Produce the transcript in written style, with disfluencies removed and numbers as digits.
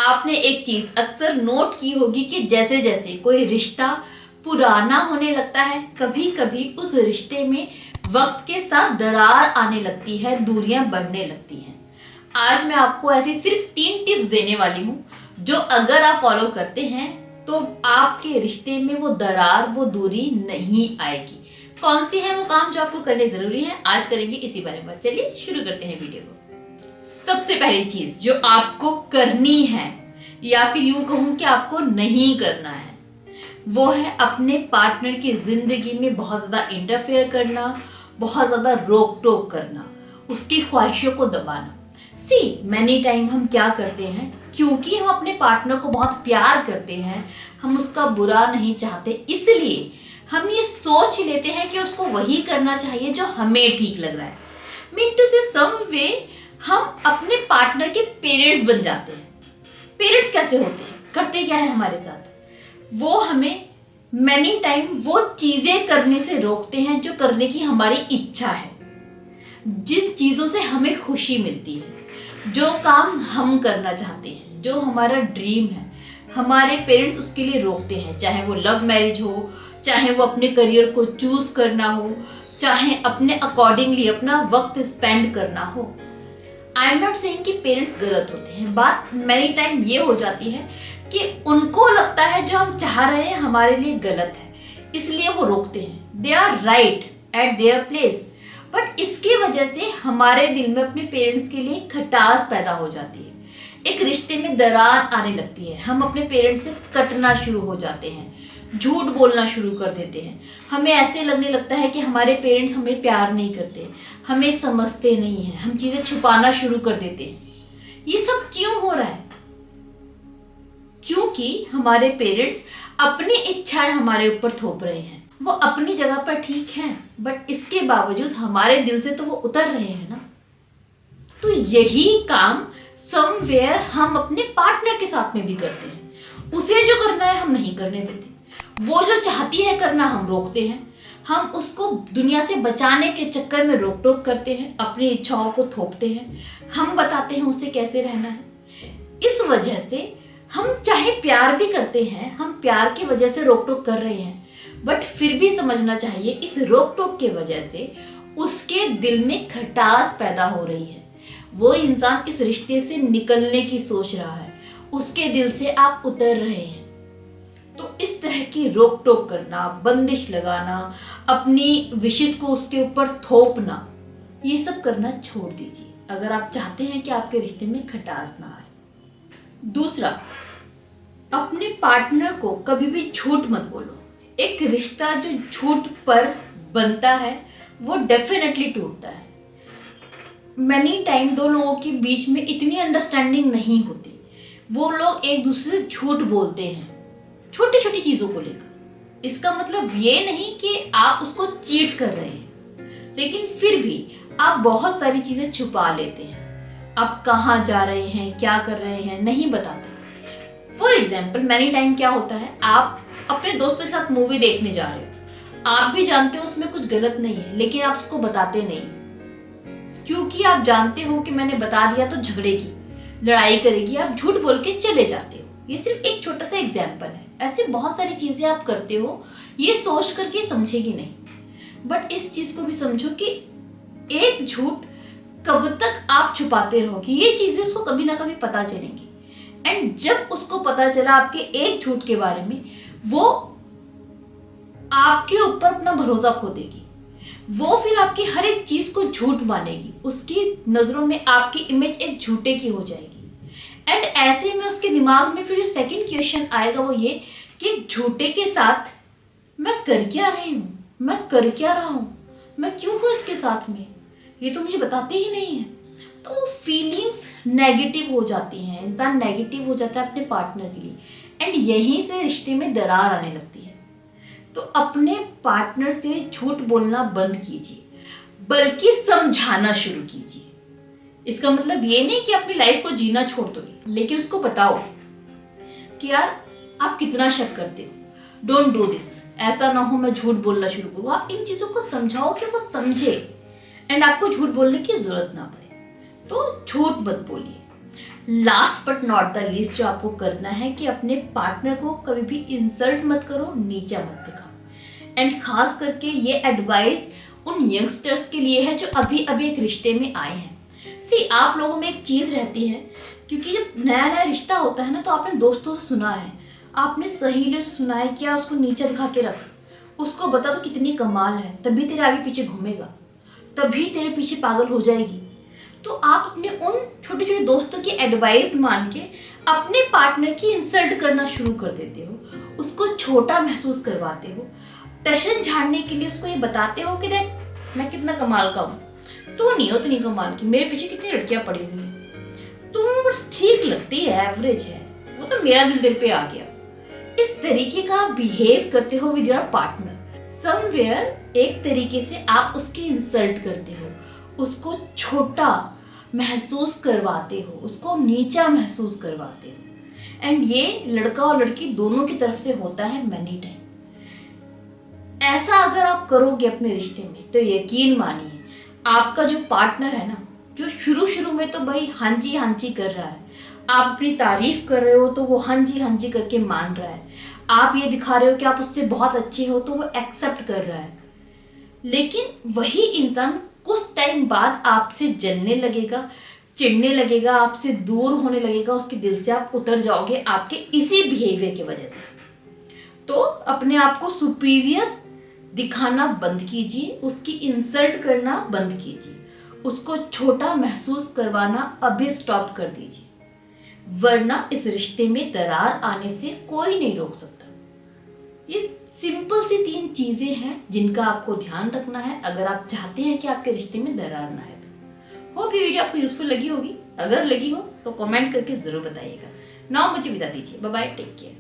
आपने एक चीज अक्सर नोट की होगी कि जैसे जैसे कोई रिश्ता पुराना होने लगता है, कभी कभी उस रिश्ते में वक्त के साथ दरार आने लगती है, दूरियां बढ़ने लगती हैं। आज मैं आपको ऐसी सिर्फ 3 टिप्स देने वाली हूँ जो अगर आप फॉलो करते हैं तो आपके रिश्ते में वो दरार, वो दूरी नहीं आएगी। कौन सी है वो काम जो आपको करने जरूरी है, आज करेंगे इसी बारे में। चलिए शुरू करते हैं वीडियो को। सबसे पहली चीज जो आपको करनी है, या फिर यूं कहूं कि आपको नहीं करना है, वो है अपने पार्टनर की जिंदगी में बहुत ज्यादा इंटरफेयर करना, बहुत ज्यादा रोक टोक करना, उसकी ख्वाहिशों को दबाना। मैनी टाइम हम क्या करते हैं, क्योंकि हम अपने पार्टनर को बहुत प्यार करते हैं, हम उसका बुरा नहीं चाहते, इसलिए हम ये सोच लेते हैं कि उसको वही करना चाहिए जो हमें ठीक लग रहा है। मीन टू से सम वे हम अपने पार्टनर के पेरेंट्स बन जाते हैं। पेरेंट्स कैसे होते हैं, करते क्या है हमारे साथ, वो हमें मैनी टाइम वो चीजें करने से रोकते हैं जो करने की हमारी इच्छा है, जिन चीजों से हमें खुशी मिलती है, जो काम हम करना चाहते हैं, जो हमारा ड्रीम है। हमारे पेरेंट्स उसके लिए रोकते हैं, चाहे वो लव मैरिज हो, चाहे वो अपने करियर को चूज करना हो, चाहे अपने अकॉर्डिंगली अपना वक्त स्पेंड करना हो। आई एम नॉट सेइंग कि पेरेंट्स गलत होते हैं, बात मैनी टाइम ये हो जाती है कि उनको लगता है जो हम चाह रहे हैं हमारे लिए गलत है, इसलिए वो रोकते हैं। They are right at their place, but इसकी वजह से हमारे दिल में अपने पेरेंट्स के लिए खटास पैदा हो जाती है, एक रिश्ते में दरार आने लगती है, हम अपने पेरेंट्स से कटना शुरू हो जाते हैं, झूठ बोलना शुरू कर देते हैं। हमें ऐसे लगने लगता है कि हमारे पेरेंट्स हमें प्यार नहीं करते, हमें समझते नहीं हैं, हम चीजें छुपाना शुरू कर देते हैं। ये सब क्यों हो रहा है? क्योंकि हमारे पेरेंट्स अपनी इच्छाएं हमारे ऊपर थोप रहे हैं। वो अपनी जगह पर ठीक हैं, बट इसके बावजूद हमारे दिल से तो वो उतर रहे हैं ना। तो यही काम समवेयर हम अपने पार्टनर के साथ में भी करते हैं। उसे जो करना है हम नहीं करने देते, वो जो चाहती है करना हम रोकते हैं, हम उसको दुनिया से बचाने के चक्कर में रोक टोक करते हैं, अपनी इच्छाओं को थोपते हैं, हम बताते हैं उसे कैसे रहना है। इस वजह से हम चाहे प्यार भी करते हैं, हम प्यार की वजह से रोक टोक कर रहे हैं, बट फिर भी समझना चाहिए इस रोक टोक की वजह से उसके दिल में खटास पैदा हो रही है। वो इंसान इस रिश्ते से निकलने की सोच रहा है, उसके दिल से आप उतर रहे हैं। तो इस तरह की रोक टोक करना, बंदिश लगाना, अपनी विशेस को उसके ऊपर थोपना, ये सब करना छोड़ दीजिए अगर आप चाहते हैं कि आपके रिश्ते में खटास ना आए। दूसरा, अपने पार्टनर को कभी भी झूठ मत बोलो। एक रिश्ता जो झूठ पर बनता है वो डेफिनेटली टूटता है। मैनी टाइम दो लोगों के बीच में इतनी अंडरस्टैंडिंग नहीं होती, वो लोग एक दूसरे से झूठ बोलते हैं छोटी छोटी चीजों को लेकर। इसका मतलब ये नहीं कि आप उसको चीट कर रहे हैं, लेकिन फिर भी आप बहुत सारी चीजें छुपा लेते हैं। आप कहाँ जा रहे हैं, क्या कर रहे हैं, नहीं बताते। फॉर एग्जाम्पल, मैनी टाइम क्या होता है, आप अपने दोस्तों के साथ मूवी देखने जा रहे हो, आप भी जानते हो उसमें कुछ गलत नहीं है, लेकिन आप उसको बताते नहीं, क्योंकि आप जानते हो कि मैंने बता दिया तो झगड़ेगी, लड़ाई करेगी, आप झूठ बोल के चले जाते हो। ये सिर्फ एक छोटा सा एग्जाम्पल है, ऐसे बहुत सारी चीजें आप करते हो ये सोच करके समझेगी नहीं, बट इस चीज को भी समझो कि एक झूठ कब तक आप छुपाते रहोगे, ये चीजें उसको कभी ना कभी पता चलेंगी। एंड जब उसको पता चला आपके एक झूठ के बारे में, वो आपके ऊपर अपना भरोसा खो देगी, वो फिर आपकी हर एक चीज को झूठ मानेगी, उसकी नजरों में आपकी इमेज एक झूठे की हो जाएगी। एंड ऐसे में उसके दिमाग में फिर जो सेकंड क्वेश्चन आएगा वो ये कि झूठे के साथ मैं कर क्या रही हूँ, मैं कर क्या रहा हूँ, मैं क्यों हूँ इसके साथ में, ये तो मुझे बताते ही नहीं है। तो वो फीलिंग्स नेगेटिव हो जाती हैं, इंसान नेगेटिव हो जाता है अपने पार्टनर के लिए, एंड यहीं से रिश्ते में दरार आने लगती है। तो अपने पार्टनर से झूठ बोलना बंद कीजिए, बल्कि समझाना शुरू कीजिए। इसका मतलब ये नहीं कि अपनी लाइफ को जीना छोड़ दोगे, लेकिन उसको बताओ कि यार आप कितना शक करते हो, डोंट डू दिस, ऐसा ना हो मैं झूठ बोलना शुरू करूँ। आप इन चीजों को समझाओ कि वो समझे एंड आपको झूठ बोलने की जरूरत ना पड़े। तो झूठ मत बोलिए, last but not the least जो आपको करना है कि अपने पार्टनर को कभी भी इंसल्ट मत करो, नीचा मत दिखाओ। एंड खास करके ये एडवाइस उन यंगस्टर्स के लिए है जो अभी अभी एक रिश्ते में आए हैं। सी, आप लोगों में एक चीज़ रहती है, क्योंकि जब नया नया रिश्ता होता है ना, तो आपने दोस्तों से सुना है, आपने सहेलियों से सुना है, क्या उसको नीचा दिखा के रख, उसको बता तो कितनी कमाल है, तभी तेरे आगे पीछे घूमेगा, तभी तेरे पीछे पागल हो जाएगी। तो आप अपने उन छोटे छोटे दोस्तों की एडवाइस मान के अपने पार्टनर की इंसल्ट करना शुरू कर देते हो, उसको छोटा महसूस करवाते हो, टशन झाड़ने के लिए उसको ये बताते हो कि देख मैं कितना कमाल का हूँ, तू नहीं हो उतनी कमाल की, मेरे पीछे कितनी लड़कियां पड़ी हुई हैं, तू बस ठीक लगती है, एवरेज है, वो तो मेरा दिल पे आ गया। इस तरीके का आप बिहेव करते हो विद योर पार्टनर। समवेयर एक तरीके से आप उसकी इंसल्ट करते हो, उसको छोटा महसूस करवाते हो, उसको नीचा महसूस करवाते हो। एंड ये लड़का और लड़की दोनों की तरफ से होता है मैनी टाइम। ऐसा अगर आप करोगे अपने रिश्ते में तो यकीन मानिए आपका जो पार्टनर है ना, जो शुरू शुरू में तो भाई हाँ जी कर रहा है, आप अपनी तारीफ कर रहे हो तो वो हाँ जी करके मान रहा है, आप ये दिखा रहे हो कि आप उससे बहुत अच्छे हो तो वो एक्सेप्ट कर रहा है, लेकिन वही इंसान कुछ टाइम बाद आपसे जलने लगेगा, चिढ़ने लगेगा, आपसे दूर होने लगेगा, उसके दिल से आप उतर जाओगे आपके इसी बिहेवियर की वजह से। तो अपने आप को सुपीरियर दिखाना बंद कीजिए, उसकी इंसल्ट करना बंद कीजिए, उसको छोटा महसूस करवाना अभी स्टॉप कर दीजिए, वरना इस रिश्ते में दरार आने से कोई नहीं रोक सकता। ये सिंपल सी 3 चीजें हैं जिनका आपको ध्यान रखना है अगर आप चाहते हैं कि आपके रिश्ते में दरार ना आए। तो होप ये वीडियो आपको यूजफुल लगी होगी, अगर लगी हो तो कमेंट करके जरूर बताइएगा। नाउ मुझे विदा दीजिए, बाय बाय, टेक केयर।